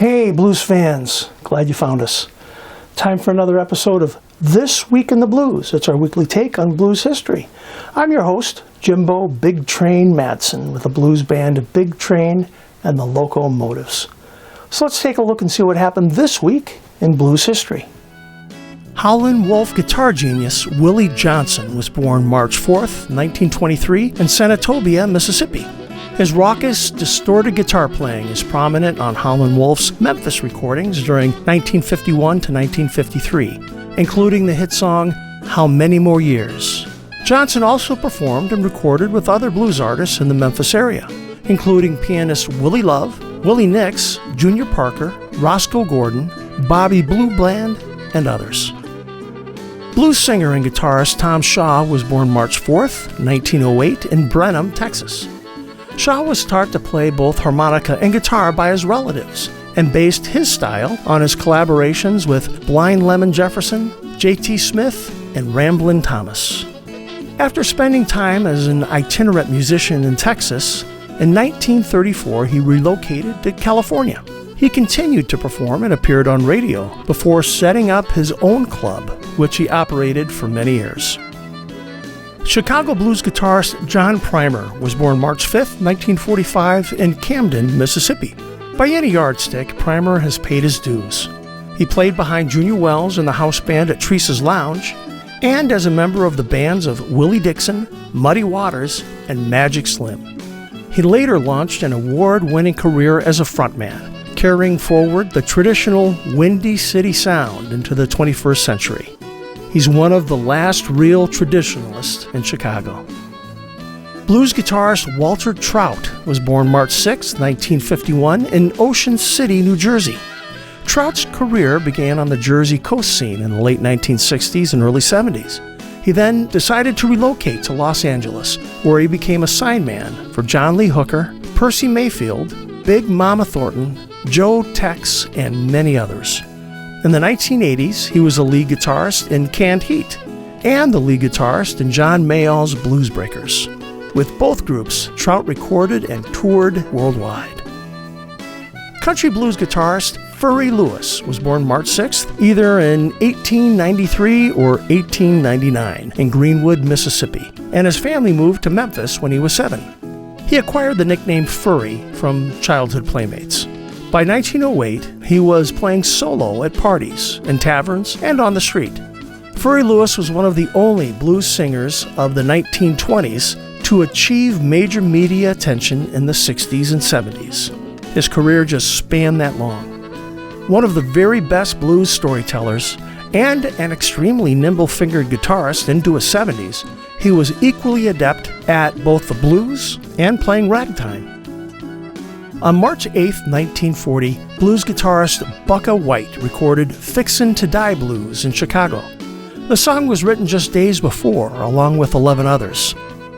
Hey, blues fans. Glad you found us. Time for another episode of This Week in the Blues. It's our weekly take on blues history. I'm your host, Jimbo Big Train Madsen, with the blues band Big Train and the Locomotives. So let's take a look and see what happened this week in blues history. Howlin' Wolf guitar genius Willie Johnson was born March 4th, 1923 in Senatobia, Mississippi. His raucous, distorted guitar playing is prominent on Howlin' Wolf's Memphis recordings during 1951 to 1953, including the hit song, How Many More Years. Johnson also performed and recorded with other blues artists in the Memphis area, including pianist Willie Love, Willie Nix, Junior Parker, Roscoe Gordon, Bobby Blue Bland, and others. Blues singer and guitarist Tom Shaw was born March 4th, 1908 in Brenham, Texas. Shaw was taught to play both harmonica and guitar by his relatives and based his style on his collaborations with Blind Lemon Jefferson, J.T. Smith, and Ramblin' Thomas. After spending time as an itinerant musician in Texas, in 1934 he relocated to California. He continued to perform and appeared on radio before setting up his own club, which he operated for many years. Chicago blues guitarist John Primer was born March 5th, 1945 in Camden, Mississippi. By any yardstick, Primer has paid his dues. He played behind Junior Wells in the house band at Teresa's Lounge and as a member of the bands of Willie Dixon, Muddy Waters, and Magic Slim. He later launched an award-winning career as a frontman, carrying forward the traditional Windy City sound into the 21st century. He's one of the last real traditionalists in Chicago. Blues guitarist Walter Trout was born March 6, 1951 in Ocean City, New Jersey. Trout's career began on the Jersey coast scene in the late 1960s and early 70s. He then decided to relocate to Los Angeles, where he became a signman for John Lee Hooker, Percy Mayfield, Big Mama Thornton, Joe Tex, and many others. In the 1980s, he was the lead guitarist in Canned Heat and the lead guitarist in John Mayall's Blues Breakers. With both groups, Trout recorded and toured worldwide. Country blues guitarist Furry Lewis was born March 6th, either in 1893 or 1899 in Greenwood, Mississippi, and his family moved to Memphis when he was 7. He acquired the nickname Furry from childhood playmates. By 1908, he was playing solo at parties, in taverns, and on the street. Furry Lewis was one of the only blues singers of the 1920s to achieve major media attention in the 60s and 70s. His career just spanned that long. One of the very best blues storytellers and an extremely nimble-fingered guitarist into his 70s, he was equally adept at both the blues and playing ragtime. On March 8, 1940, blues guitarist Bukka White recorded Fixin to Die Blues in Chicago. The song was written just days before, along with 11 others.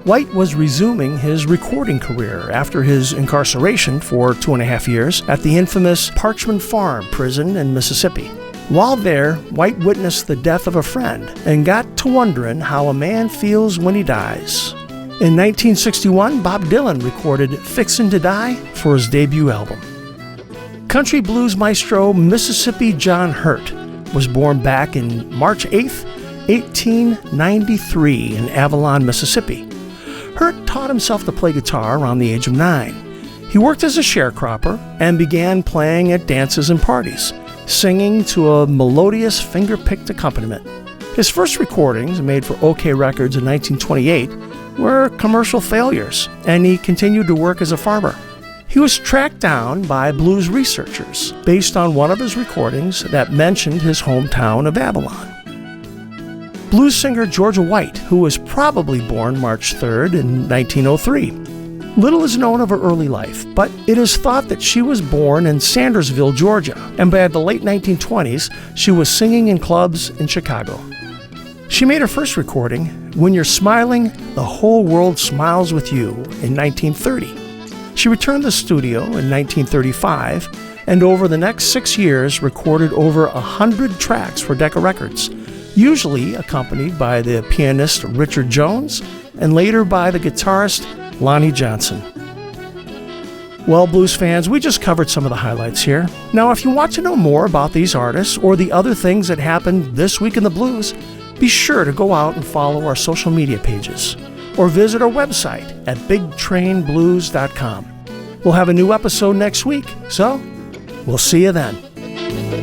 White was resuming his recording career after his incarceration for 2.5 years at the infamous Parchman Farm prison in Mississippi. While there, White witnessed the death of a friend and got to wondering how a man feels when he dies. In 1961, Bob Dylan recorded Fixin to Die for his debut album. Country blues maestro Mississippi John Hurt was born back in March 8, 1893 in Avalon, Mississippi. Hurt taught himself to play guitar around the age of 9. He worked as a sharecropper and began playing at dances and parties, singing to a melodious finger-picked accompaniment. His first recordings, made for OK Records in 1928, were commercial failures, and he continued to work as a farmer. He was tracked down by blues researchers based on one of his recordings that mentioned his hometown of Avalon. Blues singer Georgia White, who was probably born March 3rd in 1903. Little is known of her early life, but it is thought that she was born in Sandersville, Georgia, and by the late 1920s, she was singing in clubs in Chicago. She made her first recording, When You're Smiling, the Whole World Smiles With You, in 1930. She returned to the studio in 1935, and over the next 6 years recorded over 100 tracks for Decca Records, usually accompanied by the pianist Richard Jones and later by the guitarist Lonnie Johnson. Well, blues fans, we just covered some of the highlights here. Now, if you want to know more about these artists or the other things that happened this week in the blues, be sure to go out and follow our social media pages or visit our website at bigtrainblues.com. We'll have a new episode next week, so we'll see you then.